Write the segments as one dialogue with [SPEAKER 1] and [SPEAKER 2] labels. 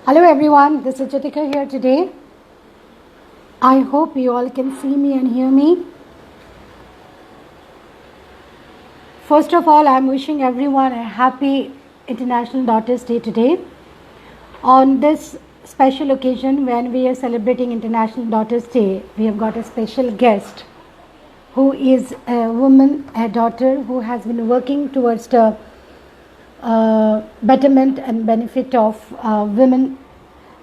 [SPEAKER 1] Hello everyone, this is Jyotika here today. I hope you all can see me and hear me. First of all, I'm wishing everyone a happy International Daughters Day today. On this special occasion when we are celebrating International Daughters Day, we have got a special guest who is a woman, a daughter who has been working towards the betterment and benefit of women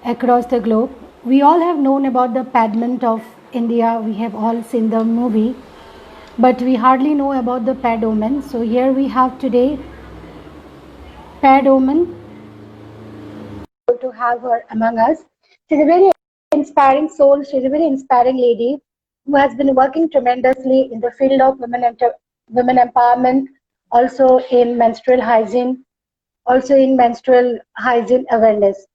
[SPEAKER 1] across the globe. We all have known about the Padment of India. We have all seen the movie, but we hardly know about the Pad Oman. So here we have today Pad Oman to have her among us. She's a very inspiring soul. She's a very inspiring lady who has been working tremendously in the field of women empowerment, also in menstrual hygiene, awareness.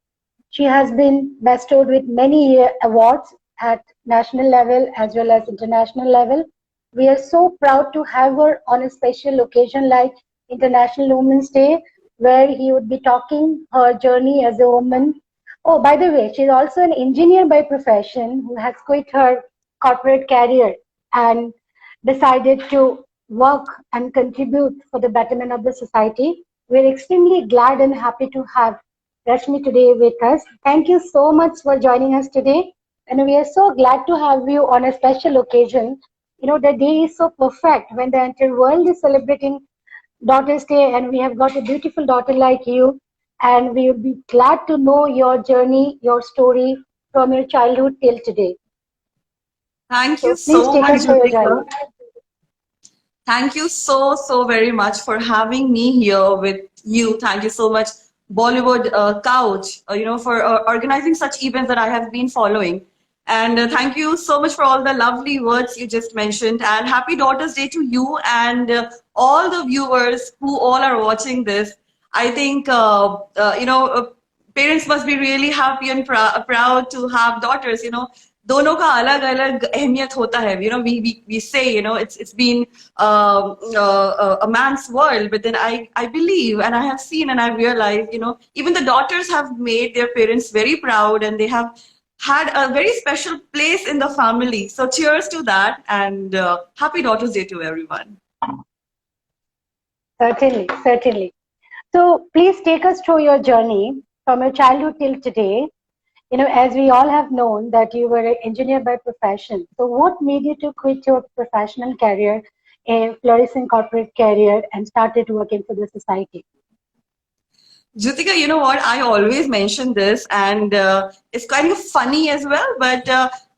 [SPEAKER 1] She has been bestowed with many awards at national level as well as international level. We are so proud to have her on a special occasion like International Women's Day, where he would be talking her journey as a woman. Oh, by the way, she's also an engineer by profession who has quit her corporate career and decided to work and contribute for the betterment of the society. We're extremely glad and happy to have Rashmi today with us. Thank you so much for joining us today. And we are so glad to have you on a special occasion. You know, the day is so perfect when the entire world is celebrating Daughter's Day, and we have got a beautiful daughter like you. And we would be glad to know your journey, your story from your childhood till today.
[SPEAKER 2] Thank you so much,
[SPEAKER 1] Jyotika.
[SPEAKER 2] Thank you so very much for having me here with you. Thank you so much, Bollywood Couch, for organizing such events that I have been following. And thank you so much for all the lovely words you just mentioned. And happy Daughter's Day to you and all the viewers who all are watching this. I think, parents must be really happy and proud to have daughters, दोनों का अलग अलग अहमियत होता है. We say, it's been a man's world, but then I believe and I have seen and I realized, even the daughters have made their parents very proud and they have had a very special place in the family. So cheers to that, and happy Daughter's Day to everyone.
[SPEAKER 1] Certainly. So please take us through your journey from your childhood till today. As we all have known that you were an engineer by profession. So what made you to quit your professional career, a flourishing corporate career, and started working for the society?
[SPEAKER 2] Jyotika, you know what? I always mention this, and it's kind of funny as well, but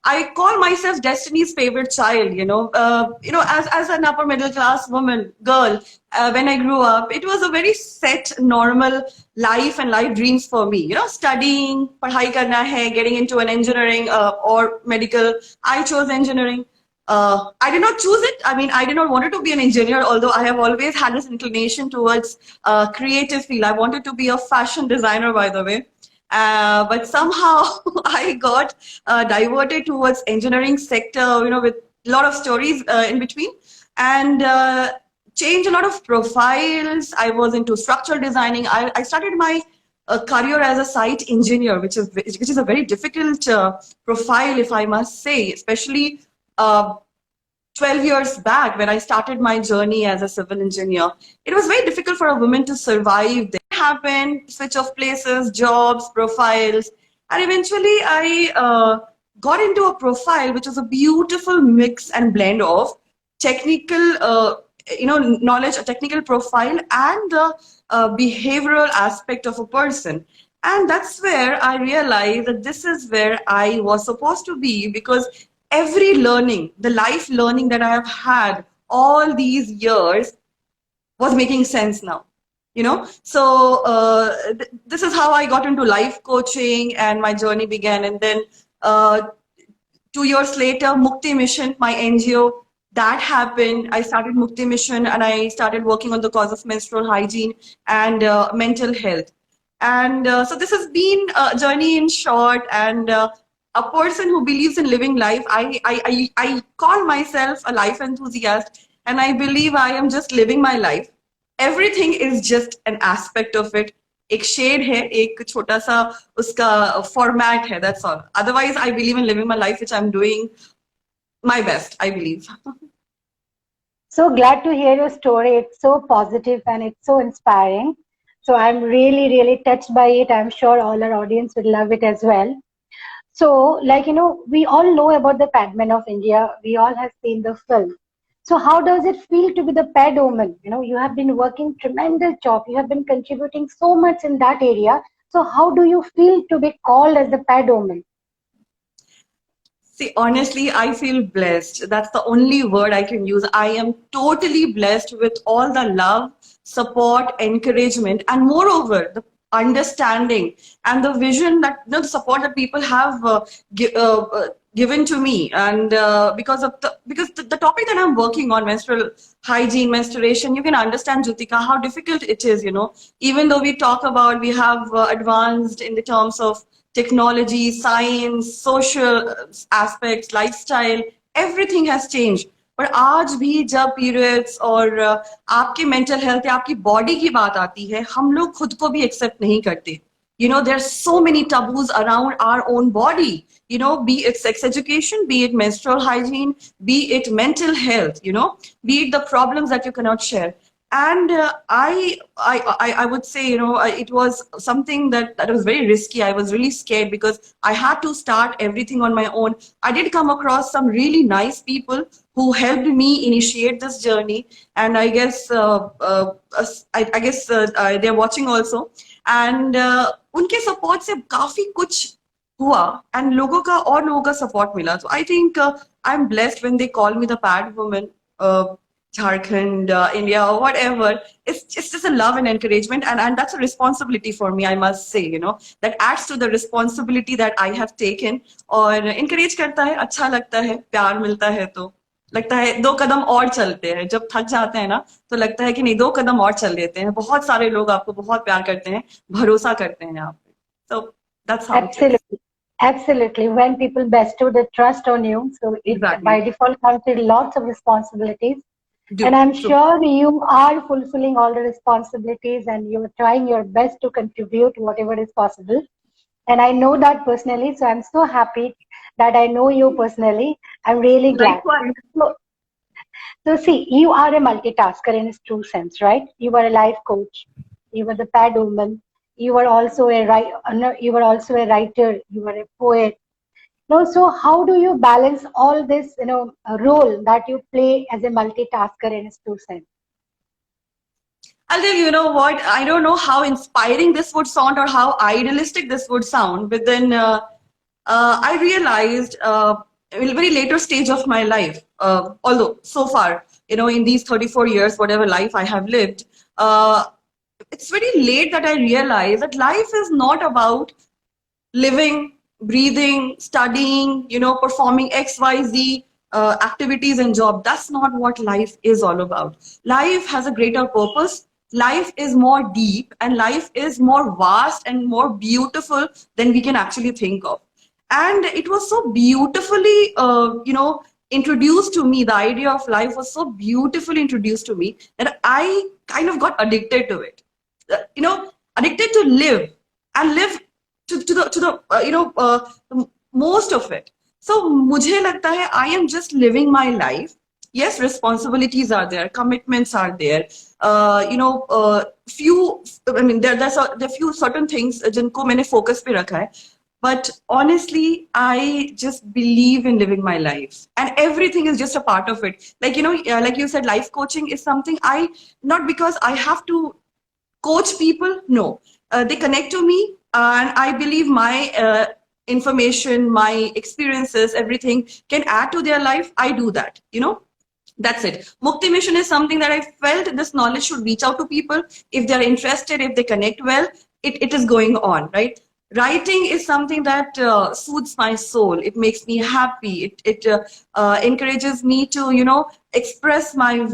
[SPEAKER 2] I call myself Destiny's favorite child, as an upper middle class girl, when I grew up, it was a very set, normal life and life dreams for me, studying, padhai karna hai, getting into an engineering or medical. I chose engineering. I did not choose it. I mean, I did not want to be an engineer, although I have always had this inclination towards creative field. I wanted to be a fashion designer, by the way. But somehow I got diverted towards engineering sector, with a lot of stories in between, and changed a lot of profiles. I was into structural designing. I started my career as a site engineer, which is a very difficult profile, if I must say, especially 12 years back when I started my journey as a civil engineer. It was very difficult for a woman to survive. That happened, switch of places, jobs, profiles, and eventually I got into a profile which was a beautiful mix and blend of technical knowledge, a technical profile, and the behavioral aspect of a person. And that's where I realized that this is where I was supposed to be, because every learning, the life learning that I have had all these years was making sense now. So this is how I got into life coaching and my journey began. And then 2 years later, Mukti Mission, my NGO, that happened. I started Mukti Mission and I started working on the cause of menstrual hygiene and mental health. And so this has been a journey in short, and a person who believes in living life. I call myself a life enthusiast, and I believe I am just living my life. Everything is just an aspect of it. एक shade है, एक छोटा सा उसका format है, that's all. Otherwise, I believe in living my life, which I'm doing my best, I believe.
[SPEAKER 1] So glad to hear your story. It's so positive and it's so inspiring. So I'm really, really touched by it. I'm sure all our audience would love it as well. So, like, we all know about the Padman of India. We all have seen the film. So how does it feel to be the pad woman? You have been working tremendous job. You have been contributing so much in that area. So how do you feel to be called as the pad woman?
[SPEAKER 2] See, honestly, I feel blessed. That's the only word I can use. I am totally blessed with all the love, support, encouragement, and moreover, the understanding and the vision that, the support that people have given to me. And because the topic that I'm working on, menstrual hygiene, menstruation, you can understand, Jyotika, how difficult it is. Even though we talk about, we have advanced in the terms of technology, science, social aspects, lifestyle, everything has changed. पर आज भी जब periods और आपके mental health या आपकी body की बात आती है, हम लोग खुद को भी एक्सेप्ट नहीं करते. There are so many taboos around our own body. Be it sex education, be it menstrual hygiene, be it mental health, be it the problems that you cannot share. And I would say, it was something that was very risky. I was really scared because I had to start everything on my own. I did come across some really nice people who helped me initiate this journey, and I guess they're watching also. And उनके support से काफी कुछ हुआ, and लोगों का support मिला. So I think I'm blessed when they call me the pad woman. Jharkhand, India, or whatever, it's just a love and encouragement, and that's a responsibility for me, I must say, that adds to the responsibility that I have taken. और encourage करता है, अच्छा लगता है, प्यार मिलता है तो लगता है 2 कदम और चलते हैं. जब थक जाते हैं ना, तो लगता है कि नहीं, 2 कदम और चल लेते हैं. बहुत सारे लोग आपको बहुत प्यार करते हैं, भरोसा करते हैं आप पे. So that's how
[SPEAKER 1] Absolutely. It is. Absolutely. When people bestow the trust on you, so it by default comes with lots of responsibilities. And I'm sure you are fulfilling all the responsibilities and you're trying your best to contribute whatever is possible. And I know that personally, so I'm so happy that I know you personally. I'm really glad. So see, you are a multitasker in its true sense, right? You were a life coach, you were the pad woman, you were also a writer, you were a poet. So how do you balance all this, role that you play as a multitasker in its true sense?
[SPEAKER 2] I'll tell you, what, I don't know how inspiring this would sound or how idealistic this would sound, but then I realized in a very later stage of my life, although so far, in these 34 years, whatever life I have lived, it's very late that I realized that life is not about living, breathing, studying, performing XYZ activities and job. That's not what life is all about. Life has a greater purpose. Life is more deep, and life is more vast and more beautiful than we can actually think of. And it was so beautifully, introduced to me. The idea of life was so beautifully introduced to me that I kind of got addicted to it. Addicted to live and live to the most of it. So मुझे लगता है I am just living my life. Yes, responsibilities are there, commitments are there. There are few certain things जिनको मैंने focus पे रखा है. But honestly, I just believe in living my life, and everything is just a part of it. Like like you said, life coaching is something not because I have to coach people. No, they connect to me. And I believe my information, my experiences, everything can add to their life. I do that, That's it. Mukti Mission is something that I felt this knowledge should reach out to people. If they're interested, if they connect well, it is going on, right? Writing is something that soothes my soul. It makes me happy. It encourages me to, express my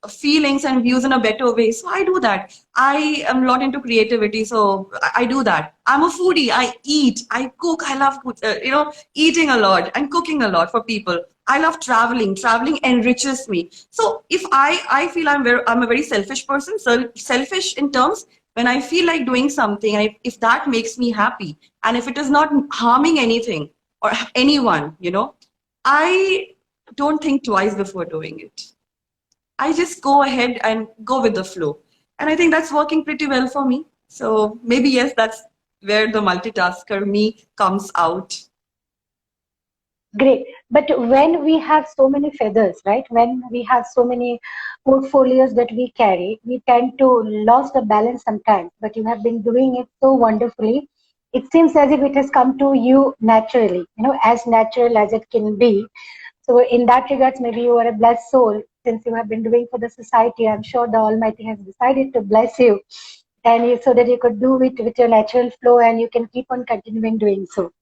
[SPEAKER 2] feelings and views in a better way. So I do that. I am a lot into creativity, so I do that. I'm a foodie. I eat, I cook. I love eating a lot and cooking a lot for people. I love traveling. Traveling enriches me. So if I feel I'm a very selfish person. So selfish in terms when I feel like doing something, and if that makes me happy, and if it is not harming anything or anyone, I don't think twice before doing it. I just go ahead and go with the flow. And I think that's working pretty well for me. So maybe, yes, that's where the multitasker me comes out.
[SPEAKER 1] Great. But when we have so many feathers, right? When we have so many portfolios that we carry, we tend to lose the balance sometimes. But you have been doing it so wonderfully. It seems as if it has come to you naturally, as natural as it can be. So in that regards, maybe you are a blessed soul since you have been doing for the society. I'm sure the Almighty has decided to bless you, and so that you could do it with your natural flow, and you can keep on continuing doing so.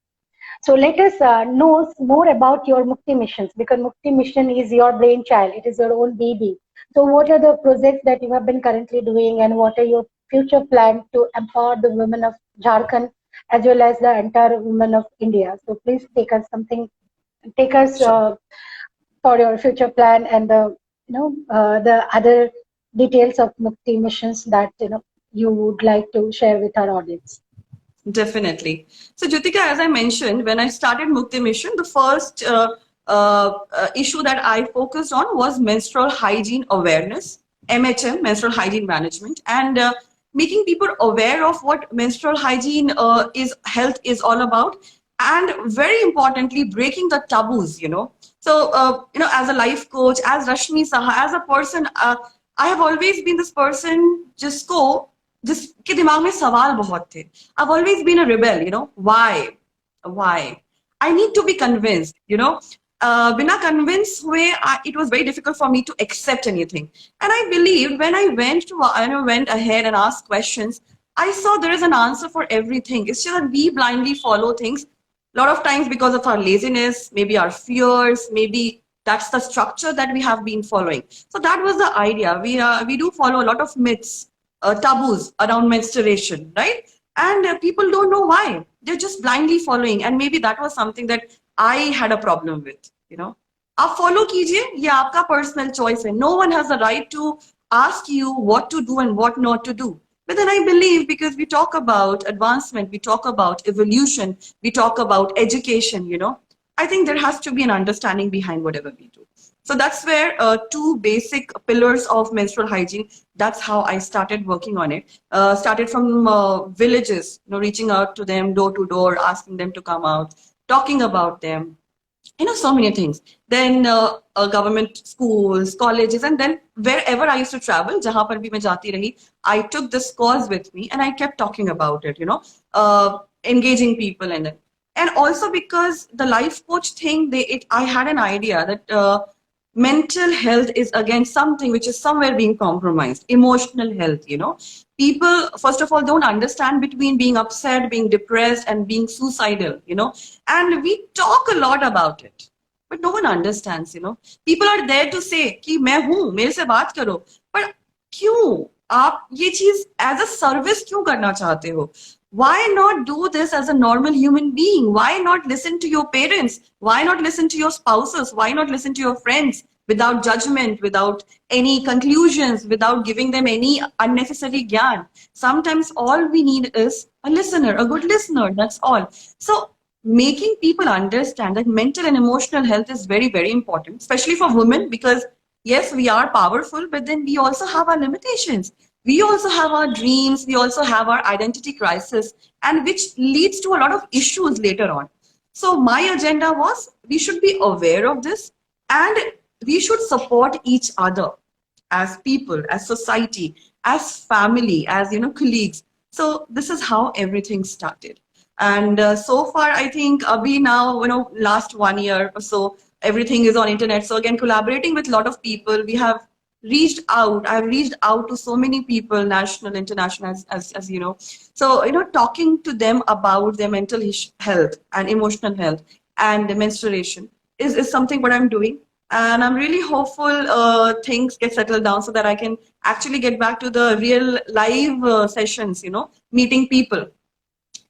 [SPEAKER 1] So let us know more about your Mukti missions, because Mukti mission is your brainchild. It is your own baby. So what are the projects that you have been currently doing, and what are your future plans to empower the women of Jharkhand as well as the entire women of India? So please take us
[SPEAKER 2] Sure.
[SPEAKER 1] For your future plan and the other details of Mukti missions that you would like to share with our audience.
[SPEAKER 2] Definitely. So, Jyotika, as I mentioned, when I started Mukti Mission, the first issue that I focused on was menstrual hygiene awareness, MHM, menstrual hygiene management, and making people aware of what menstrual hygiene health is all about, and very importantly, breaking the taboos. So, as a life coach, as Rashmi Saha, as a person, I have always been this person, जिसके दिमाग में सवाल बहुत थे. I've always been a rebel, why I need to be convinced, बिना convinced हुए it was very difficult for me to accept anything. And I believed when I went ahead and asked questions, I saw there is an answer for everything. It's just that we blindly follow things a lot of times because of our laziness, maybe our fears, maybe that's the structure that we have been following. So that was the idea. We do follow a lot of myths, taboos around menstruation, right? And people don't know why. They're just blindly following. And maybe that was something that I had a problem with, आप follow कीजिए, ये आपका personal choice है. No one has the right to ask you what to do and what not to do. But then I believe, because we talk about advancement, we talk about evolution, we talk about education, I think there has to be an understanding behind whatever we do. So that's where two basic pillars of menstrual hygiene, that's how I started working on it. Started from villages, reaching out to them door to door, asking them to come out, talking about them, so many things. Then government schools, colleges, and then wherever I used to travel, jahan par bhi main jati rahi, I took this cause with me and I kept talking about it, engaging people in it. And also because the life coach thing, I had an idea that mental health is again something which is somewhere being compromised. Emotional health, people first of all don't understand between being upset, being depressed, and being suicidal, and we talk a lot about it, but no one understands. People are there to say कि मैं हूँ, मेरे से बात करो, but क्यों आप ये चीज as a service क्यों करना चाहते हो? Why not do this as a normal human being? Why not listen to your parents? Why not listen to your spouses? Why not listen to your friends without judgment, without any conclusions, without giving them any unnecessary gyan? Sometimes all we need is a listener, a good listener, that's all. So making people understand that mental and emotional health is very, very important, especially for women, because yes, we are powerful, but then we also have our limitations. We also have our dreams, we also have our identity crisis, and which leads to a lot of issues later on. So my agenda was, we should be aware of this, and we should support each other as people, as society, as family, as colleagues. So this is how everything started. And so far, I think Abhi now, last 1 year or so, everything is on internet. So again, collaborating with a lot of people, we have reached out. I've reached out to so many people, national, international, as you know. So, talking to them about their mental health and emotional health and the menstruation is something what I'm doing. And I'm really hopeful things get settled down so that I can actually get back to the real live sessions, meeting people,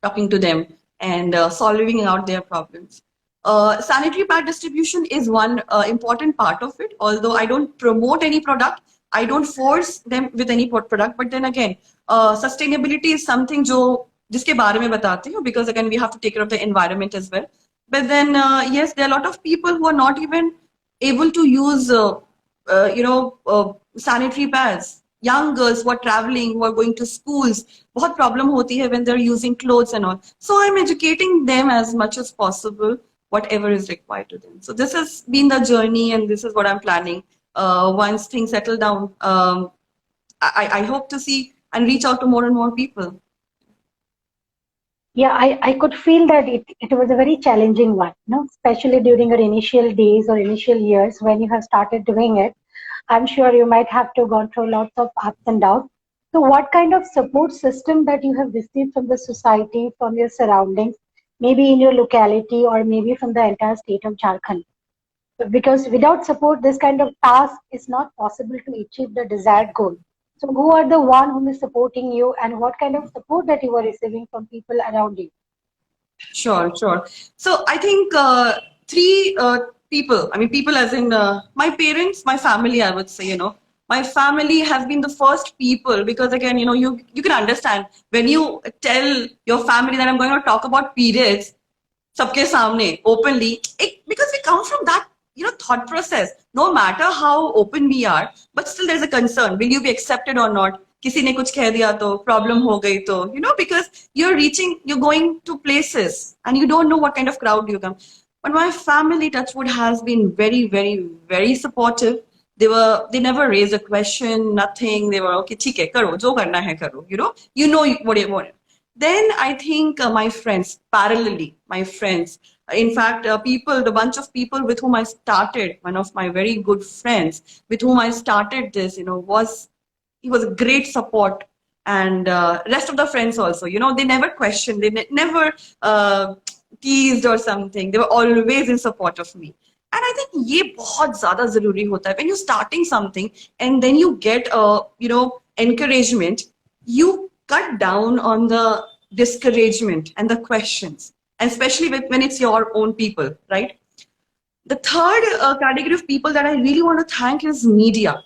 [SPEAKER 2] talking to them, and solving out their problems. Sanitary pad distribution is one important part of it. Although I don't promote any product, I don't force them with any product. But then again, sustainability is something जो जिसके बारे में बताती हूँ, because again we have to take care of the environment as well. But then yes, there are a lot of people who are not even able to use sanitary pads. Young girls who are traveling, who are going to schools, बहुत problem होती है when they're using clothes and all. So I'm educating them as much as possible, whatever is required to them. So this has been the journey, and this is what I'm planning. Once things settle down, I hope to see and reach out to more and more people.
[SPEAKER 1] Yeah, I could feel that it was a very challenging one, especially during your initial days or initial years when you have started doing it. I'm sure you might have to go through lots of ups and downs. So what kind of support system that you have received from the society, from your surroundings, maybe in your locality or maybe from the entire state of Jharkhand? Because without support, this kind of task is not possible to achieve the desired goal. So who are the one who is supporting you, and what kind of support that you are receiving from people around you?
[SPEAKER 2] Sure, sure. So I think three people, I mean, people as in my parents, my family, I would say, my family has been the first people, because again, you can understand when you tell your family that I'm going to talk about periods, सबके सामने openly, because we come from that thought process. No matter how open we are, but still there's a concern. Will you be accepted or not? किसी ने कुछ कह दिया तो problem हो गई तो, because you're going to places and you don't know what kind of crowd you come. But my family, Touchwood, has been very, very, very supportive. They never raised a question, nothing. They were okay, ठीक है, करो, जो करना है करो, you know what you want. Then I think my friends, parallelly, my friends, in fact, the bunch of people with whom I started, one of my very good friends with whom I started this, he was a great support. And rest of the friends also, they never questioned, they never teased or something. They were always in support of me. And I think ये बहुत ज़्यादा ज़रूरी होता है. When you're starting something and then you get encouragement, you cut down on the discouragement and the questions, and especially when it's your own people, right? The third category of people that I really want to thank is media.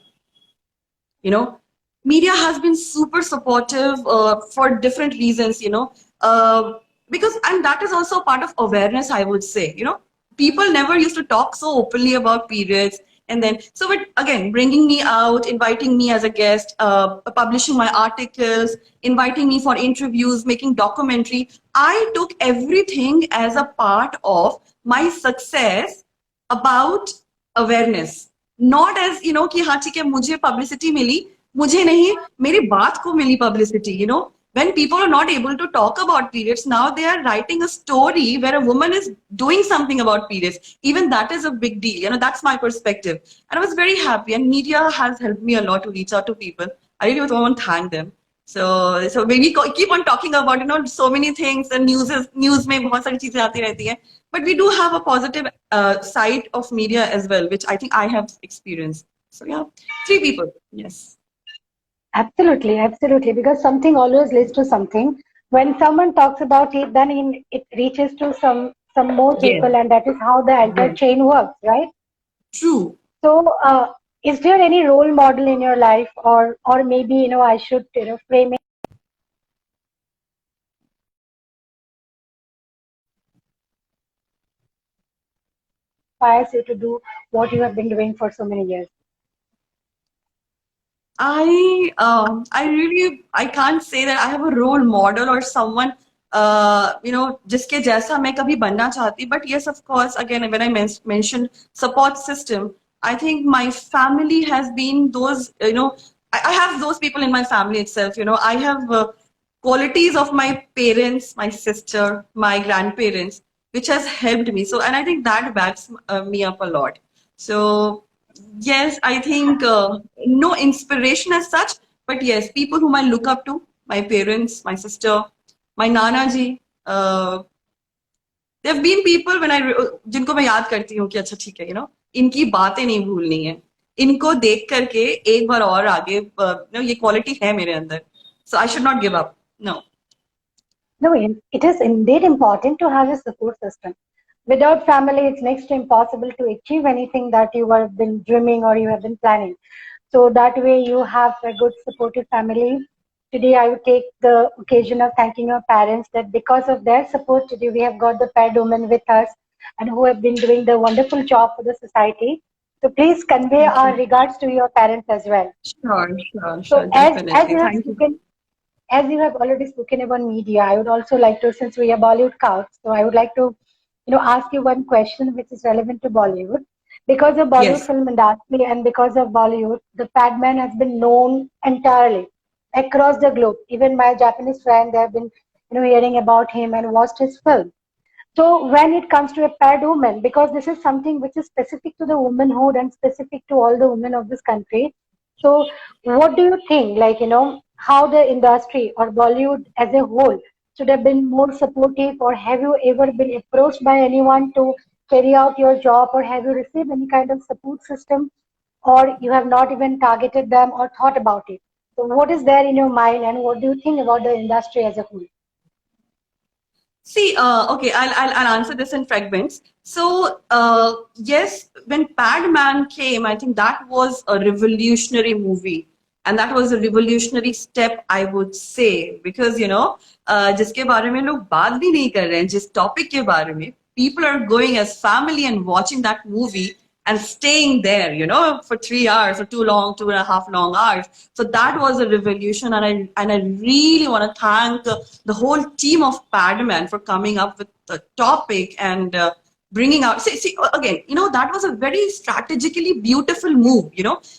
[SPEAKER 2] Media has been super supportive for different reasons, because, and that is also part of awareness, I would say. People never used to talk so openly about periods. And then, so but again, bringing me out, inviting me as a guest, publishing my articles, inviting me for interviews, making documentary, I took everything as a part of my success about awareness. Not as, कि हाँ ठीक है, मुझे publicity मिली, मुझे नहीं, मेरी बात को मिली publicity, When people are not able to talk about periods, now they are writing a story where a woman is doing something about periods. Even that is a big deal. That's my perspective. And I was very happy. And media has helped me a lot to reach out to people. I really want to thank them. So we keep on talking about, so many things, and news में बहुत सारी चीजें आती रहती हैं. But we do have a positive side of media as well, which I think I have experienced. So yeah, 3 people. Yes.
[SPEAKER 1] Absolutely, absolutely. Because something always leads to something. When someone talks about it, then it reaches to some more people, and that is how the entire chain works, right?
[SPEAKER 2] True.
[SPEAKER 1] So, is there any role model in your life, or maybe I should frame it, inspires you to do what you have been doing for so many years?
[SPEAKER 2] I can't say that I have a role model or someone जिसके जैसा मैं कभी बनना चाहती. But yes, of course, again, when I mentioned support system, I think my family has been those, I have those people in my family itself. I have qualities of my parents, my sister, my grandparents, which has helped me. So, and I think that backs me up a lot. So yes, I think no inspiration as such, but yes, people whom I look up to, my parents, my sister, my Nana ji. There have been people when जिनको मैं याद करती हूँ कि अच्छा ठीक है, इनकी बातें नहीं भूलनी है, इनको देख करके एक बार और आगे ये क्वालिटी है मेरे अंदर, so I should not give up, no.
[SPEAKER 1] No, it is indeed important to have a support system. Without family, it's next to impossible to achieve anything that you have been dreaming or you have been planning. So that way you have a good supportive family. Today I would take the occasion of thanking your parents that because of their support today we have got the paired women with us and who have been doing the wonderful job for the society. So please convey
[SPEAKER 2] Thank
[SPEAKER 1] our
[SPEAKER 2] you.
[SPEAKER 1] regards to your parents as well.
[SPEAKER 2] Sure, sure,
[SPEAKER 1] So
[SPEAKER 2] sure,
[SPEAKER 1] as
[SPEAKER 2] definitely.
[SPEAKER 1] you have
[SPEAKER 2] Thank you.
[SPEAKER 1] spoken, as you have already spoken about media, I would also like to, since we are Bollywood counts, so I would like to, ask you one question which is relevant to Bollywood. Because of Bollywood
[SPEAKER 2] Yes.
[SPEAKER 1] film industry and because of Bollywood, the Padman has been known entirely across the globe. Even my Japanese friend, they have been, hearing about him and watched his film. So when it comes to a paired woman, because this is something which is specific to the womanhood and specific to all the women of this country. So what do you think, like, how the industry or Bollywood as a whole should have been more supportive, or have you ever been approached by anyone to carry out your job, or have you received any kind of support system, or you have not even targeted them or thought about it? So what is there in your mind and what do you think about the industry as a whole?
[SPEAKER 2] See, okay, I'll answer this in fragments. So, yes, when Padman came, I think that was a revolutionary movie. And that was a revolutionary step, I would say, because, जिसके बारे में लोग बात भी नहीं कर रहे हैं, जिस topic के बारे में, people are going as family and watching that movie and staying there, for 3 hours or too long, 2.5 long hours. So that was a revolution, and I really want to thank the whole team of Padman for coming up with the topic and bringing out. See, again, that was a very strategically beautiful move.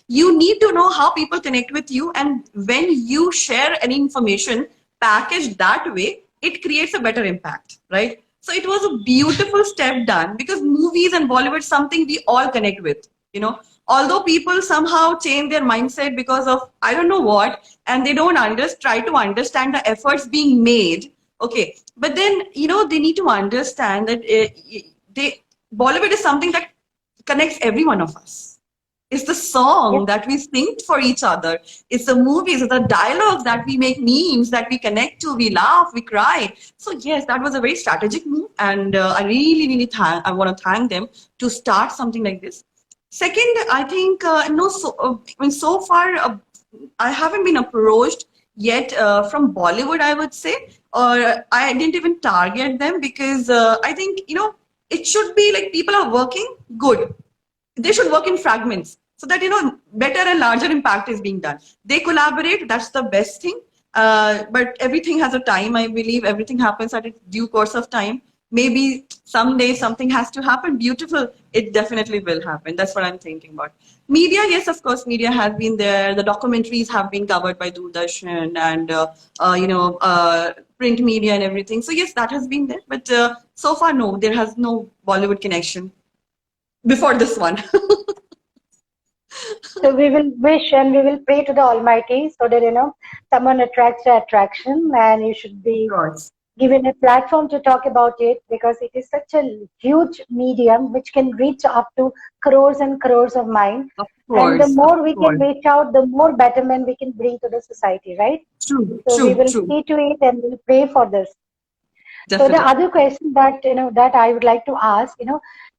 [SPEAKER 2] You need to know how people connect with you, and when you share any information packaged that way, it creates a better impact, right? So it was a beautiful step done, because movies and Bollywood is something we all connect with, although people somehow change their mindset because of I don't know what, and they don't try to understand the efforts being made. Okay, but then they need to understand that they Bollywood is something that connects every one of us. It's the
[SPEAKER 1] Yes.
[SPEAKER 2] song that we sing for each other. It's the movies, it's the dialogues that we make memes, that we connect to, we laugh, we cry. So yes, that was a very strategic move, and I really, really I want to thank them to start something like this. Second, I think no. So I mean, so far, I haven't been approached yet from Bollywood, I would say, or I didn't even target them, because I think it should be like people are working good. They should work in fragments, so that better and larger impact is being done. They collaborate, that's the best thing. But everything has a time, I believe. Everything happens at its due course of time. Maybe someday something has to happen beautiful, it definitely will happen. That's what I'm thinking about. Media, yes, of course, media has been there. The documentaries have been covered by Doordarshan and print media and everything. So yes, that has been there, but so far no, there has no Bollywood connection before this one.
[SPEAKER 1] So we will wish and we will pray to the Almighty so that someone attracts the attraction, and you should
[SPEAKER 2] Of
[SPEAKER 1] be
[SPEAKER 2] course.
[SPEAKER 1] given a platform to talk about it, because it is such a huge medium which can reach up to crores and crores of minds.
[SPEAKER 2] Of
[SPEAKER 1] And the
[SPEAKER 2] course, of
[SPEAKER 1] more we can
[SPEAKER 2] course.
[SPEAKER 1] reach out, the more betterment we can bring to the society, right?
[SPEAKER 2] True,
[SPEAKER 1] So we
[SPEAKER 2] true,
[SPEAKER 1] will
[SPEAKER 2] true.
[SPEAKER 1] see to it and we'll pray for this. So the
[SPEAKER 2] Definitely.
[SPEAKER 1] other question that that I would like to ask,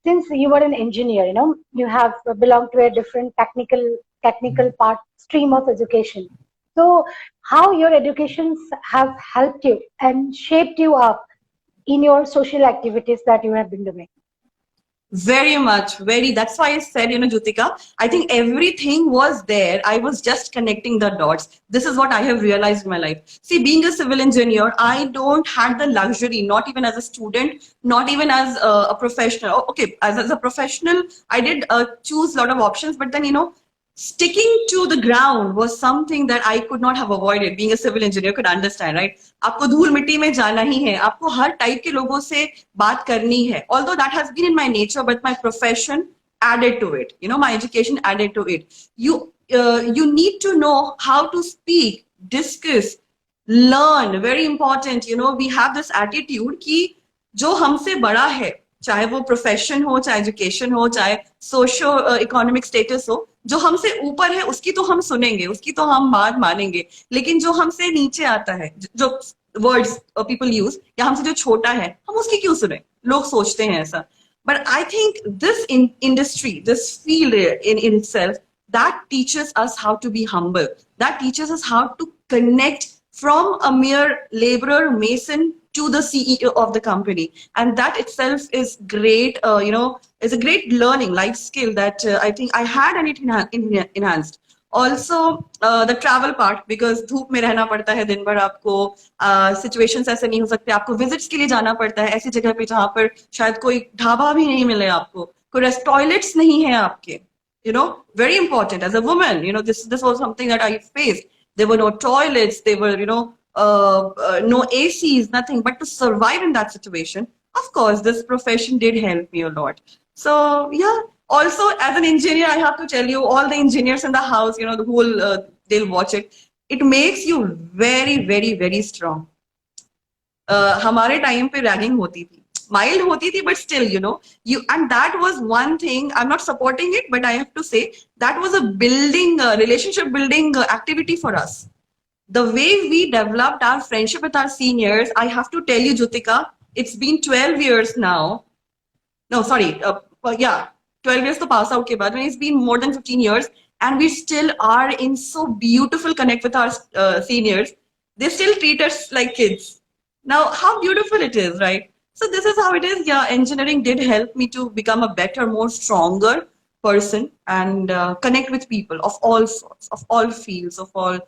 [SPEAKER 1] since you were an engineer, you have belonged to a different technical part stream of education. So how your educations have helped you and shaped you up in your social activities that you have been doing?
[SPEAKER 2] Very much, very. That's why I said, Jyotika, I think everything was there. I was just connecting the dots. This is what I have realized in my life. See, being a civil engineer, I don't had the luxury, not even as a student, not even as a professional. Okay, as a professional, I did choose a lot of options, but then, sticking to the ground was something that I could not have avoided. Being a civil engineer, could understand, right? आपको धूल मिट्टी में जाना ही है, आपको हर type के लोगों से बात करनी है. Although that has been in my nature, but my profession added to it. My education added to it. You need to know how to speak, discuss, learn. Very important. We have this attitude कि जो हमसे बड़ा है, चाहे वो profession हो, चाहे education हो, चाहे सोशो इकोनॉमिक स्टेटस हो, जो हमसे ऊपर है उसकी तो हम सुनेंगे, उसकी तो हम बात मानेंगे, लेकिन जो हमसे नीचे आता है, जो वर्ड्स पीपल यूज, या हमसे जो छोटा है, हम उसकी क्यों सुने? लोग सोचते हैं ऐसा. But I think this industry, this field in itself, that teaches us how to be humble. That teaches us how to connect from a mere laborer, mason, to the CEO of the company. And that itself is great, is a great learning life skill that I think I had, and it enhanced. Also, the travel part, because धूप में रहना पड़ता है दिन भर आपको, situations ऐसे नहीं हो सकते, आपको विजिट्स के लिए जाना पड़ता है ऐसी जगह पे जहां पर शायद कोई ढाबा भी नहीं मिले आपको, कोई टॉयलेट्स नहीं है आपके. Very important as a woman. This was something that I faced. There were no toilets, there were, no ACs, nothing. But to survive in that situation, of course, this profession did help me a lot. So yeah. Also, as an engineer, I have to tell you, all the engineers in the house, the whole, they'll watch it. It makes you very, very, very strong. हमारे time पे ragging होती थी, mild होती थी, but still you, and that was one thing. I'm not supporting it, but I have to say that was a building, relationship building activity for us. The way we developed our friendship with our seniors, I have to tell you, Jyotika, it's been 12 years now. No, sorry, yeah, 12 years to pass out ke baad, when it's been more than 15 years, and we still are in so beautiful connect with our seniors. They still treat us like kids. Now, how beautiful it is, right? So this is how it is. Yeah, engineering did help me to become a better, more stronger person, and connect with people of all sorts, of all fields, of all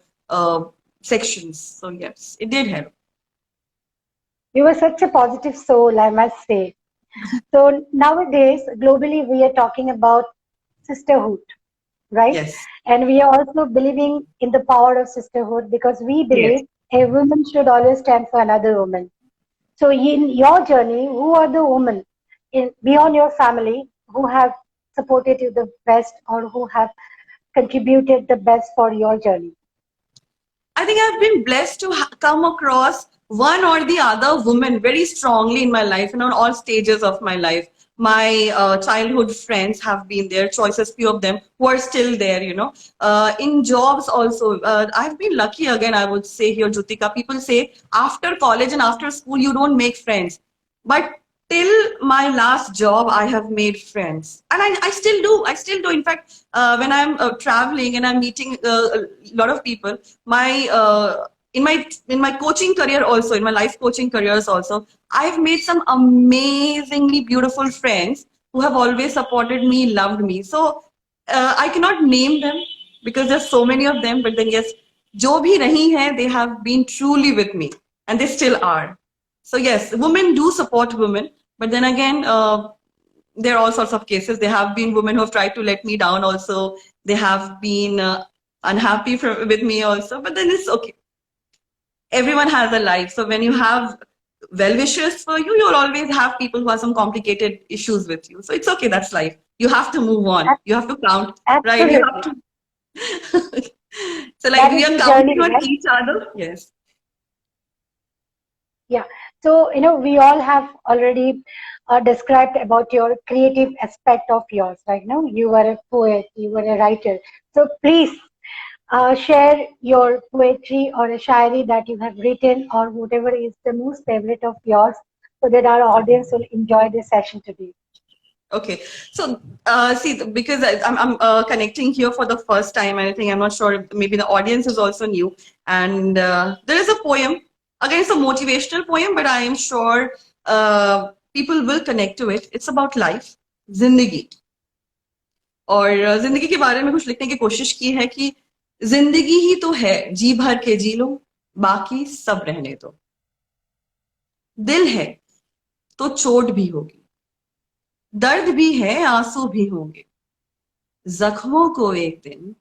[SPEAKER 2] sections. So yes, it did help.
[SPEAKER 1] You were such a positive soul, I must say. So nowadays, globally, we are talking about sisterhood, right?
[SPEAKER 2] Yes.
[SPEAKER 1] And we are also believing in the power of sisterhood, because we
[SPEAKER 2] Yes.
[SPEAKER 1] believe a woman should always stand for another woman. So in your journey, who are the women beyond your family who have supported you the best, or who have contributed the best for your journey?
[SPEAKER 2] I think I've been blessed to come across one or the other woman very strongly in my life, and on all stages of my life. My childhood friends have been there, choices few of them who are still there, in jobs also. I've been lucky again, I would say here, Jyotika. People say after college and after school, you don't make friends. But till my last job, I have made friends, and I still do. I still do. In fact, when I'm traveling and I'm meeting a lot of people, my in my coaching career also, in my life coaching careers also, I've made some amazingly beautiful friends who have always supported me, loved me. So I cannot name them because there's so many of them. But then yes, जो भी रही हैं, they have been truly with me, and they still are. So yes, women do support women, but then again, there are all sorts of cases. There have been women who have tried to let me down also. They have been unhappy with me also, but then it's okay. Everyone has a life. So when you have well-wishers for you, you'll always have people who have some complicated issues with you. So it's okay, that's life. You have to move on. You have to count, right? You have to. So like
[SPEAKER 1] That
[SPEAKER 2] we
[SPEAKER 1] is
[SPEAKER 2] are
[SPEAKER 1] the
[SPEAKER 2] counting
[SPEAKER 1] journey,
[SPEAKER 2] on
[SPEAKER 1] right?
[SPEAKER 2] each other. Yes.
[SPEAKER 1] Yeah. So, we all have already described about your creative aspect of yours, right? Now, you were a poet, you were a writer. So please share your poetry or a shairi that you have written, or whatever is the most favorite of yours, so that our audience will enjoy this session today.
[SPEAKER 2] Okay, so see, because I'm connecting here for the first time, and I think I'm not sure if maybe the audience is also new. And there is a poem. Again, it's a motivational poem, but I am sure people will connect to it. It's about life, जिंदगी. और जिंदगी के बारे में कुछ लिखने की कोशिश की है कि जिंदगी ही तो है, जी भर के जी लो, बाकी सब रहने दो. दिल है तो चोट भी होगी, दर्द भी है, आंसू भी होंगे, जख्मों को एक दिन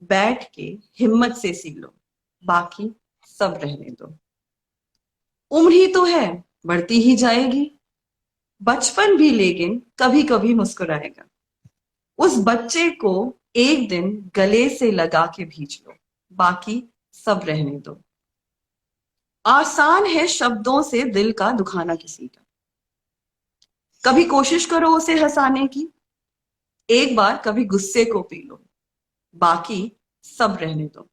[SPEAKER 2] बैठ के हिम्मत से सी लो, बाकी सब रहने दो. उम्र ही तो है, बढ़ती ही जाएगी, बचपन भी लेकिन कभी कभी मुस्कुराएगा. उस बच्चे को एक दिन गले से लगा के भींच लो, बाकी सब रहने दो. आसान है शब्दों से दिल का दुखाना किसी का, कभी कोशिश करो उसे हंसाने की, एक बार कभी गुस्से को पी लो, बाकी सब रहने दो।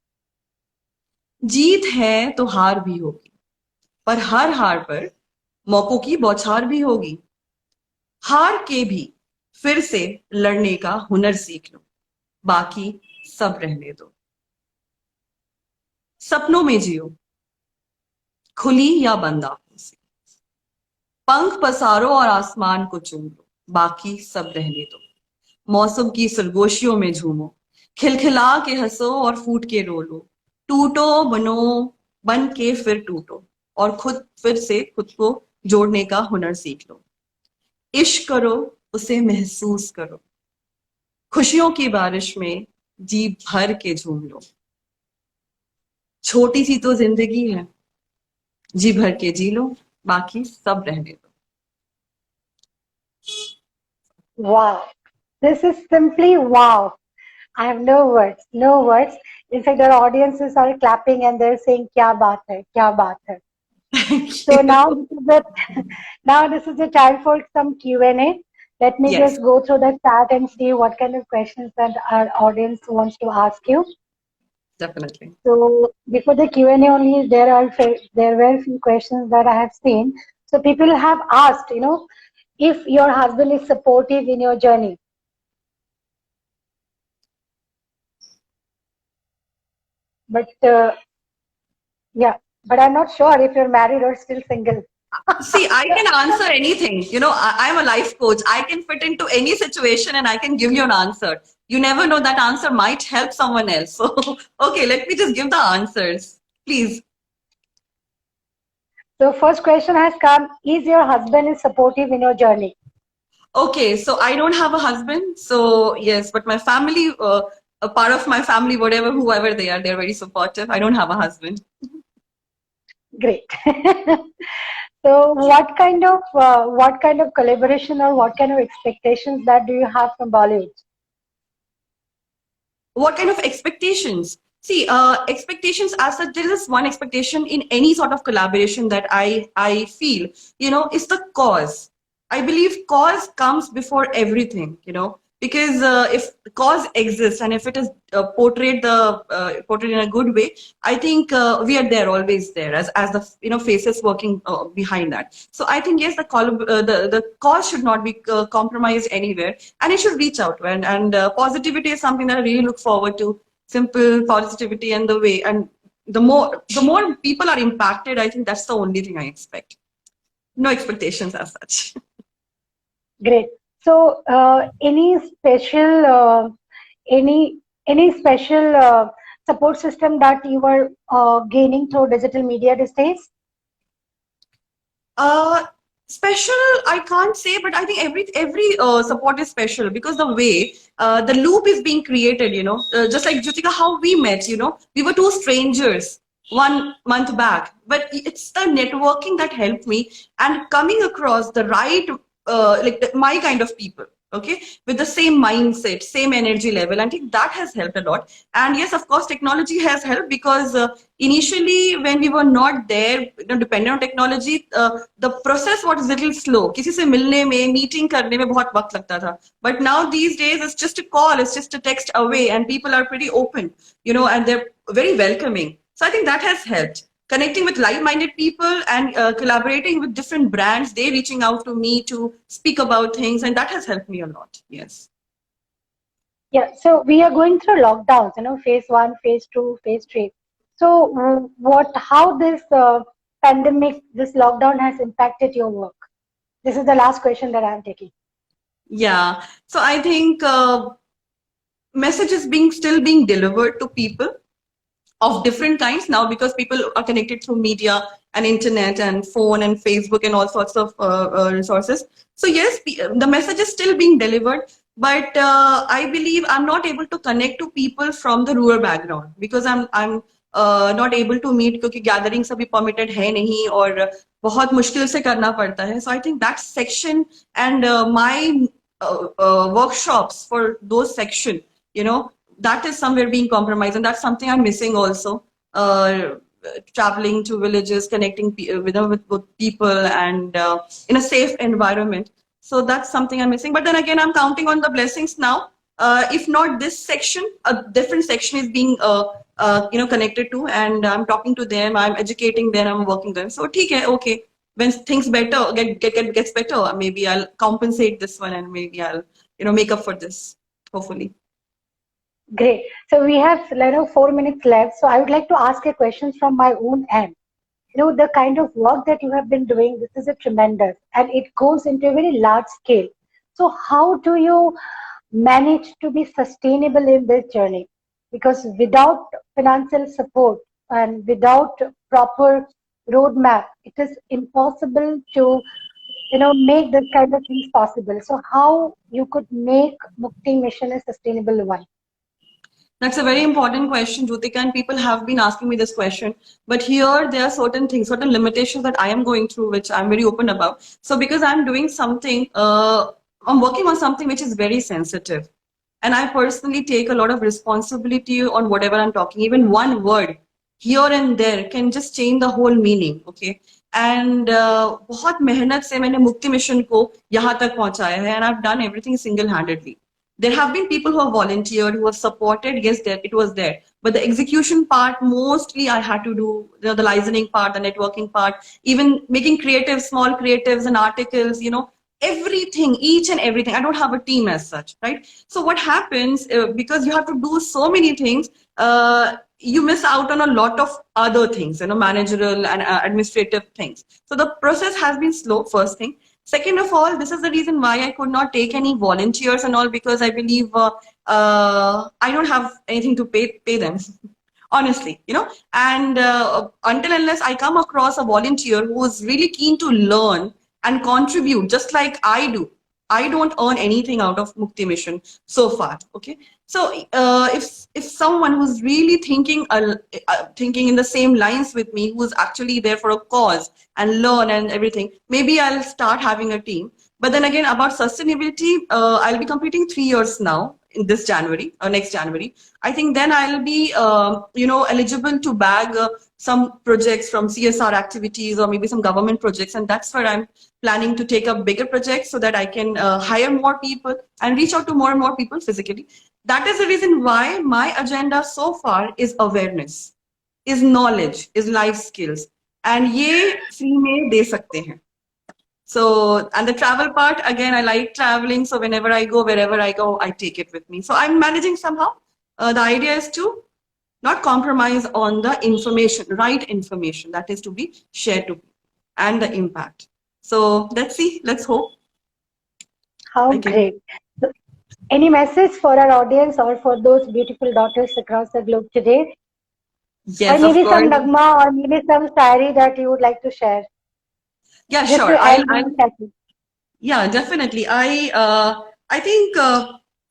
[SPEAKER 2] जीत है तो हार भी होगी, पर हर हार पर मौकों की बौछार भी होगी। हार के भी फिर से लड़ने का हुनर सीख लो, बाकी सब रहने दो। सपनों में जियो, खुली या बंद आंखों से। पंख पसारो और आसमान को चूम लो, बाकी सब रहने दो। मौसम की सरगोशियों में झूमो, खिलखिला के हंसो और फूट के रो लो। टूटो बनो, बन के फिर टूटो, और खुद फिर से खुद को जोड़ने का हुनर सीख लो। इश्क करो, उसे महसूस करो, खुशियों की बारिश में जी भर के झूम लो। छोटी सी तो जिंदगी है, जी भर के जी लो, बाकी सब रहने दो।
[SPEAKER 1] Wow. This is simply wow. I have no words, no words. In fact, our audiences are clapping and they're saying, "Kya baat hai, kya baat hai."
[SPEAKER 2] Thank
[SPEAKER 1] So
[SPEAKER 2] you.
[SPEAKER 1] now this is the now this is the time for some Q&A. Let me
[SPEAKER 2] Yes,
[SPEAKER 1] just go through the chat and see what kind of questions that our audience wants to ask you.
[SPEAKER 2] definitely.
[SPEAKER 1] So before the Q&A only, there were a few questions that I have seen. So people have asked, if your husband is supportive in your journey. But yeah, but I'm not sure if you're married or still single.
[SPEAKER 2] See, I can answer anything. I'm a life coach. I can fit into any situation and I can give you an answer. You never know, that answer might help someone else. So, okay, let me just give the answers. Please.
[SPEAKER 1] So first question has come: is your husband is supportive in your journey?
[SPEAKER 2] Okay, so I don't have a husband. So, yes, but my family, a part of my family, whoever they are, they're very supportive. I don't have a husband.
[SPEAKER 1] Great. So what kind of collaboration or what kind of expectations that do you have from Bollywood?
[SPEAKER 2] What kind of expectations? See, expectations as such, there is one expectation in any sort of collaboration that I feel, is the cause. I believe cause comes before everything, because if cause exists and if it is portrayed in a good way, I think we are there, always there, as the faces working behind that. So I think yes, the cause should not be compromised anywhere, and it should reach out. And positivity is something that I really look forward to. Simple positivity, and the way, and the more people are impacted, I think that's the only thing I expect. No expectations as such.
[SPEAKER 1] Great. So any special support system that you are gaining through digital media these days?
[SPEAKER 2] Uh, Special, I can't say, but I think every support is special, because the way the loop is being created, just like Jyotika, how we met, we were two strangers 1 month back, but it's the networking that helped me, and coming across the right, my kind of people, okay, with the same mindset, same energy level. I think that has helped a lot. And yes, of course, technology has helped, because initially when we were not there, dependent on technology, the process was little slow. किसी से मिलने में, meeting करने में बहुत वक्त लगता था. But now these days it's just a call, it's just a text away, and people are pretty open, and they're very welcoming. So I think that has helped. Connecting with like-minded people, and collaborating with different brands, they reaching out to me to speak about things, and that has helped me a lot. Yes.
[SPEAKER 1] Yeah. So we are going through lockdowns, phase 1, phase 2, phase 3. So how this pandemic, this lockdown has impacted your work? This is the last question that I'm taking.
[SPEAKER 2] Yeah. So I think messages still being delivered to people of different kinds now, because people are connected through media and internet and phone and Facebook and all sorts of resources. So yes, the message is still being delivered, but I believe I'm not able to connect to people from the rural background, because I'm not able to meet, क्योंकि gathering सभी permitted है नहीं, और बहुत मुश्किल से करना पड़ता है. So I think that section, and my workshops for those section, that is somewhere being compromised, and that's something I'm missing also. Traveling to villages, connecting with people, and in a safe environment. So that's something I'm missing. But then again, I'm counting on the blessings now. If not this section, a different section is being connected to, and I'm talking to them, I'm educating them, I'm working them. So okay. When things better gets better, maybe I'll compensate this one, and maybe I'll make up for this, hopefully.
[SPEAKER 1] Great. So we have 4 minutes left. So I would like to ask a question from my own end. The kind of work that you have been doing, this is a tremendous, and it goes into a very large scale. So how do you manage to be sustainable in this journey? Because without financial support and without proper roadmap, it is impossible to make this kind of things possible. So how you could make Mukti Mission a sustainable one?
[SPEAKER 2] That's a very important question, Jyotika, and people have been asking me this question. But here there are certain things, certain limitations that I am going through, which I'm very open about. So because I'm doing something, I'm working on something which is very sensitive. And I personally take a lot of responsibility on whatever I'm talking. Even one word here and there can just change the whole meaning, okay? And बहुत मेहनत से मैंने मुक्ति mission को यहाँ तक पहुँचाया है, and I've done everything single-handedly. There have been people who have volunteered, who have supported. Yes, it was there. But the execution part, mostly I had to do, the listening part, the networking part, even making small creatives and articles, everything, each and everything. I don't have a team as such, right? So what happens, because you have to do so many things, you miss out on a lot of other things, managerial and administrative things. So the process has been slow, first thing. Second of all, this is the reason why I could not take any volunteers and all, because I believe I don't have anything to pay them, honestly, and until unless I come across a volunteer who is really keen to learn and contribute just like I do, I don't earn anything out of Mukti Mission so far, okay? So if someone who's really thinking in the same lines with me, who's actually there for a cause and learn and everything, maybe I'll start having a team. But then again, about sustainability, I'll be completing 3 years now in this January or next January. I think then I'll be, eligible to bag some projects from CSR activities or maybe some government projects. And that's where I'm planning to take up bigger projects so that I can hire more people and reach out to more and more people physically. That is the reason why my agenda so far is awareness, is knowledge, is life skills. And ye free mein de sakte hain. So, and the travel part, again, I like traveling. So whenever I go, wherever I go, I take it with me. So I'm managing somehow. The idea is to not compromise on the information, right information that is to be shared to people and the impact. So let's see, let's hope.
[SPEAKER 1] How great. So, any message for our audience or for those beautiful daughters across the globe today?
[SPEAKER 2] Yes,
[SPEAKER 1] or maybe
[SPEAKER 2] of course.
[SPEAKER 1] some nagma or maybe some shayari that you would like to share.
[SPEAKER 2] Yeah,
[SPEAKER 1] Just
[SPEAKER 2] sure.
[SPEAKER 1] Yeah,
[SPEAKER 2] definitely. I think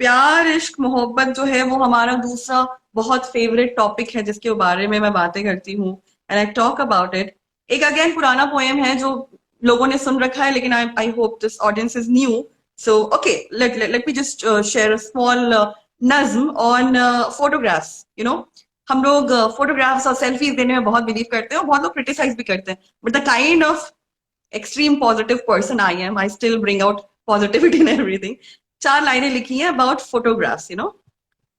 [SPEAKER 2] प्यार इश्क मोहब्बत जो है वो हमारा दूसरा बहुत favourite topic है जिसके बारे में मैं बातें करती हूँ and I talk about it. एक अगेन पुराना पोएम है जो लोगों ने सुन रखा है लेकिन I hope this audience is new. So okay, let me just share a small नज्म ऑन फोटोग्राफ्स. हम लोग फोटोग्राफ्स और सेल्फीज देने में बहुत बिलीव करते हैं और बहुत लोग क्रिटिसाइज भी करते हैं, but the kind of extreme positive person I am, I still bring out positivity in everything. 4 लाइनें लिखी हैं about photographs,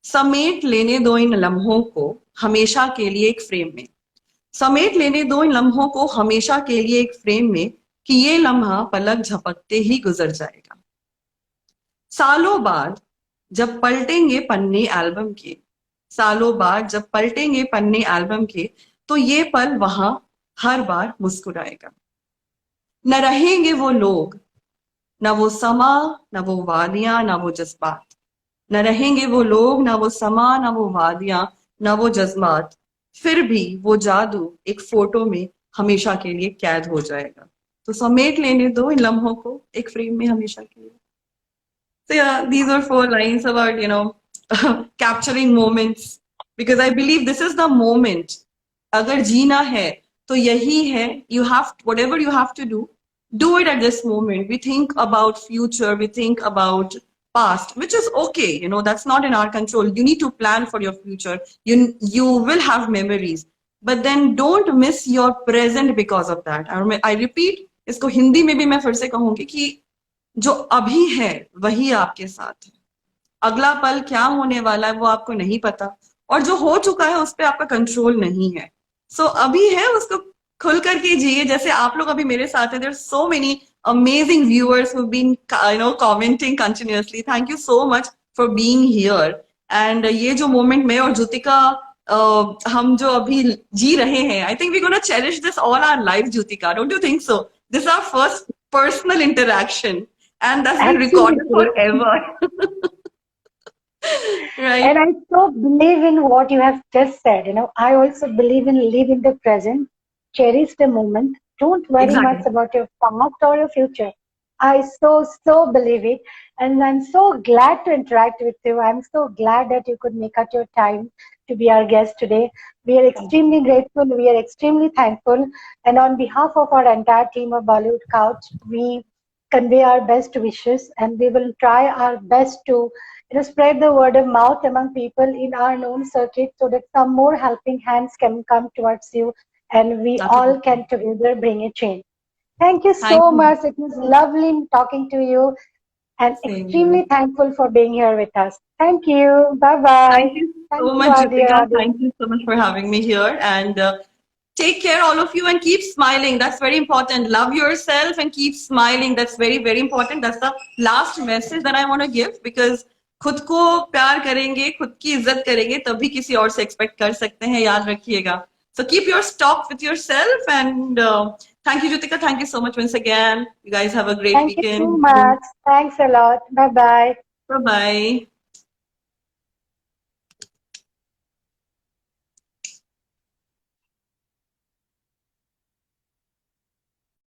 [SPEAKER 2] समेट लेने दो इन लम्हों को हमेशा के लिए एक फ्रेम में. समेट लेने दो इन लम्हों को हमेशा के लिए एक फ्रेम में कि ये लम्हा पलक झपकते ही गुजर जाएगा. सालों बाद जब पलटेंगे पन्ने एल्बम के, सालों बाद जब पलटेंगे पन्ने एल्बम के, तो ये पल वहां हर बार मुस्कुराएगा. न रहेंगे वो लोग, न वो समा, न वो वादियां, न वो जज्बात. न रहेंगे वो लोग, न वो समा, न वो वादियां, न वो जज्बात. फिर भी वो जादू एक फोटो में हमेशा के लिए कैद हो जाएगा. तो समेट लेने दो इन लम्हों को एक फ्रेम में हमेशा के लिए. So yeah, these are 4 lines about, capturing moments, because I believe this is the moment. अगर जीना है तो यही है. You have, whatever you have to do it at this moment. We think about future, we think about past, which is okay, that's not in our control. You need to plan for your future. You will have memories, but then don't miss your present because of that. I repeat, इसको हिंदी में भी मैं फिर से कहूंगी कि जो अभी है वही आपके साथ है। अगला पल क्या होने वाला है वो आपको नहीं पता, और जो हो चुका है उस पर आपका कंट्रोल नहीं है। सो अभी है उसको खुल करके जिए, जैसे आप लोग अभी मेरे साथ हैं। There so many amazing viewers who been commenting continuously. Thank you so much for being here. And ये जो मोमेंट में और ज्योतिका हम जो अभी जी रहे हैं, I think we gonna cherish this all our life. Jyothika, don't you think so? This our first personal interaction and that's been recorded
[SPEAKER 1] Absolutely.
[SPEAKER 2] forever.
[SPEAKER 1] And
[SPEAKER 2] Right?
[SPEAKER 1] I so believe in what you have just said. I also believe in live in the present, cherish the moment. Don't worry much
[SPEAKER 2] Exactly.
[SPEAKER 1] about your past or your future. I so believe it. And I'm so glad to interact with you. I'm so glad that you could make out your time to be our guest today. We are
[SPEAKER 2] Thank you.
[SPEAKER 1] extremely grateful. We are extremely thankful. And on behalf of our entire team of Bollywood Couch, we convey our best wishes, and we will try our best to spread the word of mouth among people in our known circuit so that some more helping hands can come towards you and we
[SPEAKER 2] That would be
[SPEAKER 1] all
[SPEAKER 2] great.
[SPEAKER 1] can together bring a change. Thank you
[SPEAKER 2] Thank
[SPEAKER 1] so
[SPEAKER 2] you.
[SPEAKER 1] much. It was lovely talking to you and
[SPEAKER 2] Same here.
[SPEAKER 1] extremely thankful for being here with us. Thank you. Bye bye.
[SPEAKER 2] Thank you
[SPEAKER 1] Thank
[SPEAKER 2] so
[SPEAKER 1] you,
[SPEAKER 2] much,
[SPEAKER 1] our dear
[SPEAKER 2] Jyotika.
[SPEAKER 1] audience.
[SPEAKER 2] Thank you so much for having me here. And take care, all of you, and keep smiling. That's very important. Love yourself and keep smiling. That's very, very important. That's the last message that I want to give, because खुद को प्यार करेंगे, खुद की इज्जत करेंगे, तभी किसी और से एक्सपेक्ट कर सकते हैं, याद रखिएगा. So keep your stock with yourself, and thank you, Jyotika. Thank you so much once again. You guys have a great
[SPEAKER 1] Thank you so
[SPEAKER 2] weekend.
[SPEAKER 1] much. Thanks a lot. Bye bye.
[SPEAKER 2] Bye bye.